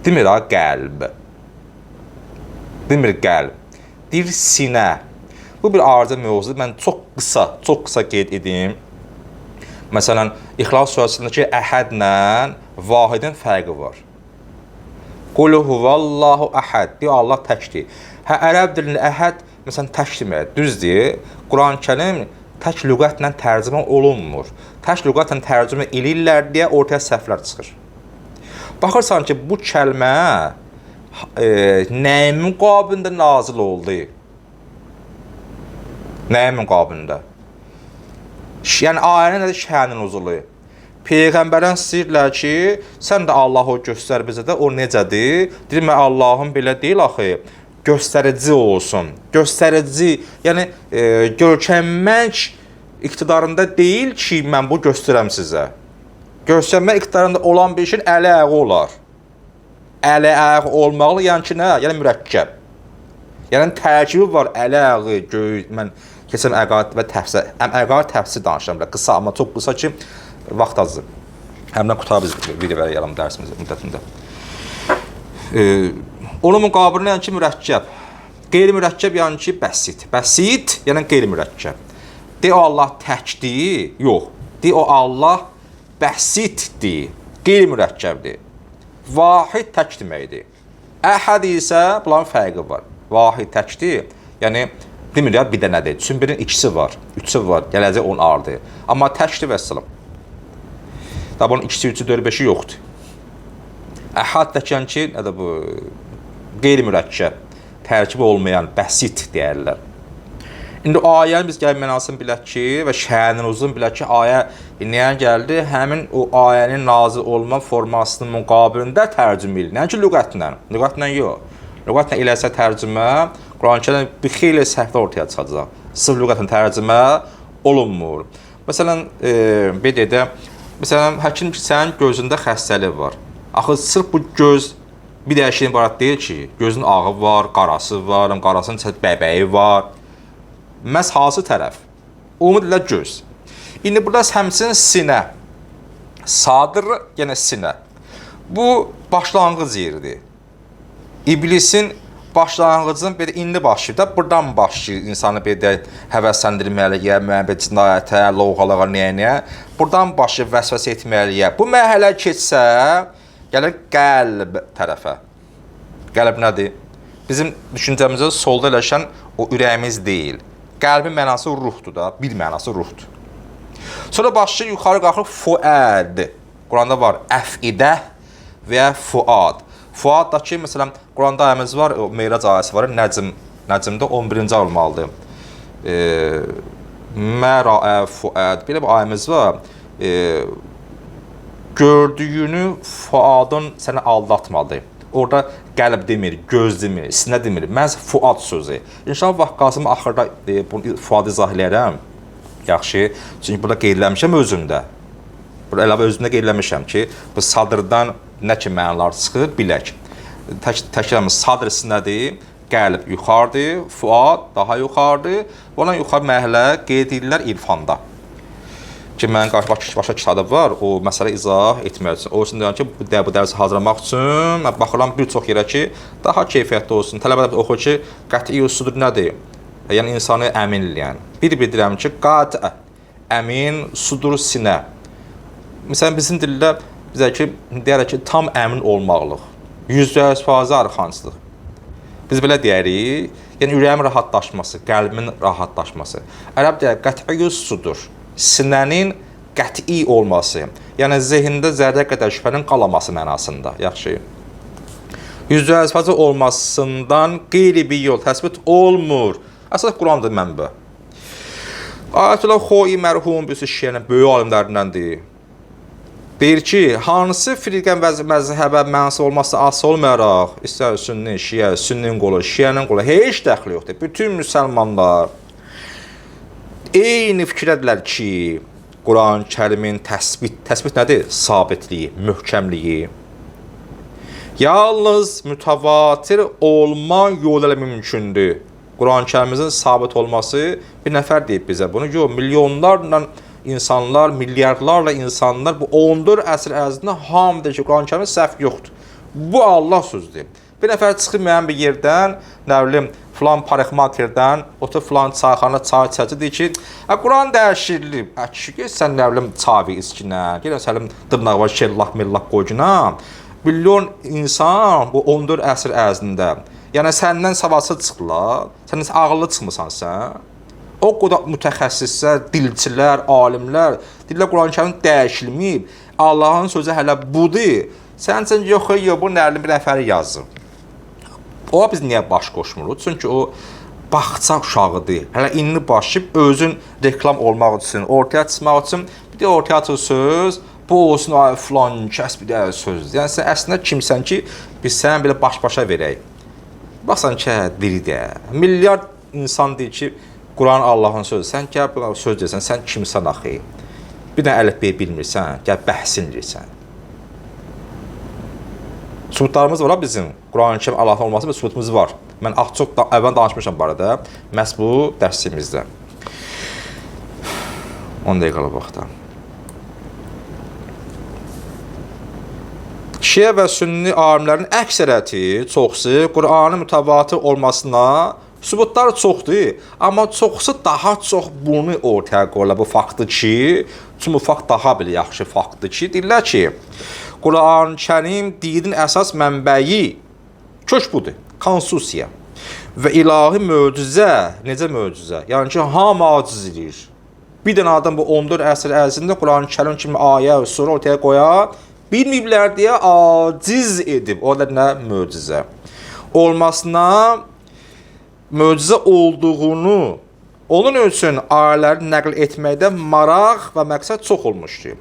Demir ha qəlb. Demir qəlb. Deyir sinə. Bu bir arıza mövzudur. Mən çox qısa qeyd edeyim. Məsələn, İxlas surəsindəki əhədlə vahidin fərqi var. Qul huvallahu əhəd. Deyir, Allah təkdir. Ərəb dilində əhəd, məsələn, tək deməkdir. Düzdür. Quran-Kərim tək lüğətlə tərcümə olunmur. Tək lüğətlə tərcümə eləyirlər deyə ortaya səhvlər çıxır. Baxırsan ki, bu kəlmə nəyin müqabilində nazil oldu? Nəyin müqabilində? Yəni, ayənin nədir? Şənin uzulu. Peyğəmbərən istəyirlər ki, sən də Allahı göstər bizə də, o necədir? Deyir, mən Allahın belə deyil axı, göstərici olsun. Göstərici, yəni görkəmmək iqtidarında deyil ki, mən bu göstərəm sizə. Göstərmək iqtidarında olan bir şeyin əli-əğı olar. Əli-əğı olmaqlı, yəni ki, nə? Yəni mürəkkəb. Yəni tərkibi var, əli-əğı, mən keçəm əqaid və təfsir. Əqaid təfsir danışıram, qısa, amma çox qısa ki, vaxt azdır. Həmdən qutarı biz video verəyəm dərsimizin müddətində. Onun müqabilində yəni ki, mürəkkəb. Qeyri-mürəkkəb yəni ki, bəsit. Bəsit, yəni qeyri-mürəkkəb. De o Allah təkdir, yox. De o Allah bəsitdir, qeyri-mürəkkəbdir. Vahid tək deməkdir. Əhəd isə bunların fərqi var. Vahid təkdir, yəni demir ya, bir dənədir. Çünki birinin ikisi var, üçü var, gələcək onun ardı. Amma təkdir və səlam. Da bunun ikisi, üçü, dörd, beşi yoxdur. Əhəd təkən ki, nədir bu? Qeyri-mürəkkəb, tərkibi olmayan, bəsit deyərlər. İndi ayəni biz gəlib mənasını bilək ki, və şənin uzun bilək ki, ayə nəyə gəldi? Həmin o ayənin nazil olma formasının müqabilində tərcümə edilir. Nəyə ki, lüğətlə. Lüğətlə yox. Lüğətlə eləsə tərcümə, Quran-Kərimdə bir xeyli səhvlər ortaya çıxacaq. Sırf lüğətlə tərcümə olunmur. Məsələn, bir dedə, məsələn, həkim ki, sənin gözündə xəstəlik var. Axı, sırf bu göz bir dəyişikliyin ibarət deyil ki, gözün ağı var, qarası var, qarasının bəbəyi var. Məhz hansı tərəf? Umumən göz. İndi burada həmçinin sinə. Sadır, yəni sinə. Bu başlanğıc yeridir. İblisin başlanğıcının belə indi başlayır da, buradan başlayır insanı belə həvəsləndirməliyə, müəbbət cinayətə, lovğalığa, nəyə. Buradan başlayır vəsvəsə etməliyə. Bu mərhələ keçsə, gəlir qəlb tərəfə. Qəlb nədir? Bizim düşüncəmizdə solda eləşən o ürəyimiz deyil. Qəlbin mənası ruhdur da, bir mənası ruhdur. Sonra başlayır, yuxarı qalxır fuəd. Quranda var, əfidə və ya fuad. Fuaddakı, məsələn, Quranda ayəmiz var, Meyrac ayəsi var, Nəcmdə 11-ci olmalıdır. Məraə fuəd, belə bir ayəmiz var. Gördüyünü fuadın səni aldatmalıdır. Orada qəlb demir, göz demir, sinə demir, məhz fuad sözü. İnşallah vaxt qazımı axırda bunu fuad izah eləyərəm. Yaxşı, çünki burada qeydləmişəm özümdə. Burada əlavə özümdə qeydləmişəm ki, bu sadırdan nə ki mənalar çıxır, bilək. Təkrarımız sadr sinədir, qəlb yuxarıdır, fuad daha yuxarıdır. Ondan yuxarı mərhələ qeyd edirlər irfanda. Ki, mənim başqa kitabım var, o məsələ izah etmək üçün. O üçün deyirəm ki, bu dərsi hazırlamaq üçün mən baxıram bir çox yerə ki, daha keyfiyyətli olsun. Tələbələr oxur ki, qəti sudur nədir? Yəni, insanı əmin eləyən. Bir-bir deyirəm ki, qatə, əmin, sudur sinə. Məsələn, bizim dildə bizə ki, deyərək ki, tam əmin olmaqlıq. 100% arxancılıq. Biz belə deyərik, yəni ürəyin rahatlaşması, qəlbin rahatlaşması. Ərəb deyər, qəti sudur. Sinənin qəti olması, yəni zehində zərrə qədər şübhənin qalaması mənasında, yaxşı. 100% olmasından qeyri bir yol təsbit olmur. Əsas Qurandır mənbə. Ayətullah Xoyi mərhum bir şeylə böyük alimlərindəndir. Deyir ki, hansı firqən məzhəbə mənasib olması asıl olmayaraq, istər sünni, şiə, sünninin qolu, şiənin qolu, heç dəxli yoxdur. Bütün müsəlmanlar eyni fikrədilər ki, Quran-Kərimin təsbit nədir? Sabitliyi, möhkəmliyi. Yalnız mütəvatir olma yolu ilə mümkündür. Quran-Kərimimizin sabit olması bir nəfər deyib bizə bunu. Yox, milyonlarla insanlar, milyardlarla insanlar bu 14 əsr ərzində hamıdır ki, Quran-Kərimin səhv yoxdur. Bu Allah sözüdür. Bir nəfər çıxıb müəyyən bir yerdən, nə bilim, filan parikmakerdən, otur filan çayxana çay içəcək deyir ki, Quran dəyişirilib. Kişi, sən nə bilim, çavi içkinə, gələn səlim dırnaqva şellah millah qoycuna. Milyon insan bu 14 əsr ərzində, yəni səndən savadsız çıxırlar, sən ağıllı çıxmısan sən. O qədər mütəxəssislər, dilçilər, alimlər, deyirlər Quran-Kərim dəyişilməyib, Allahın sözü hələ budur. Sən üçün yox, bu nərin bir nəfəri yazır. O biz niyə baş qoşmuruq? Çünki o bağça uşağıdır. Hələ indi başlayıb özün reklam olmaq üçün, ortaya çıxmaq üçün bir də ortaya atır söz, bu olsun ay filan kəs bir də söz. Yəni sən əslində kimsən ki, biz sən belə baş-başa verək. Baxsan ki, biri də milyard insan deyir ki, Quran Allahın sözü. Sən gəl buna söz deyirsən, sən kimsən axı? Bir də əlifbeyi bilmirsən, gəl bəhsin deyirsən. Sübutlarımız var bizim. Quran-Kərim Allahın olması bir sübutumuz var. Mən çox əvvəl danışmışam bu arada. Məhz bu dərsimizdə. 10 dəqiqələ vaxtda. Şiə və sünni alimlərin əksəriyyəti, çoxsu Quranın mütəvatir olmasına sübutlar çoxdur, amma çoxsu daha çox bunu ortaya qoyurlar bu faktı ki, çünki bu fakt daha belə yaxşı faktdır ki, deyirlər ki, Quran-Kərim dinin əsas mənbəyi kök budur, konstitusiya və ilahi möcüzə, necə möcüzə? Yəni ki, hamı aciz edir. Bir dənə adam bu 14 əsr ərzində Quran-Kərim kimi ayə və surə ortaya qoya bilməyiblər deyə aciz edib. O da nə möcüzə? Olmasına möcüzə olduğunu, onun üçün ayələri nəql etməkdə maraq və məqsəd çox olmuşdur.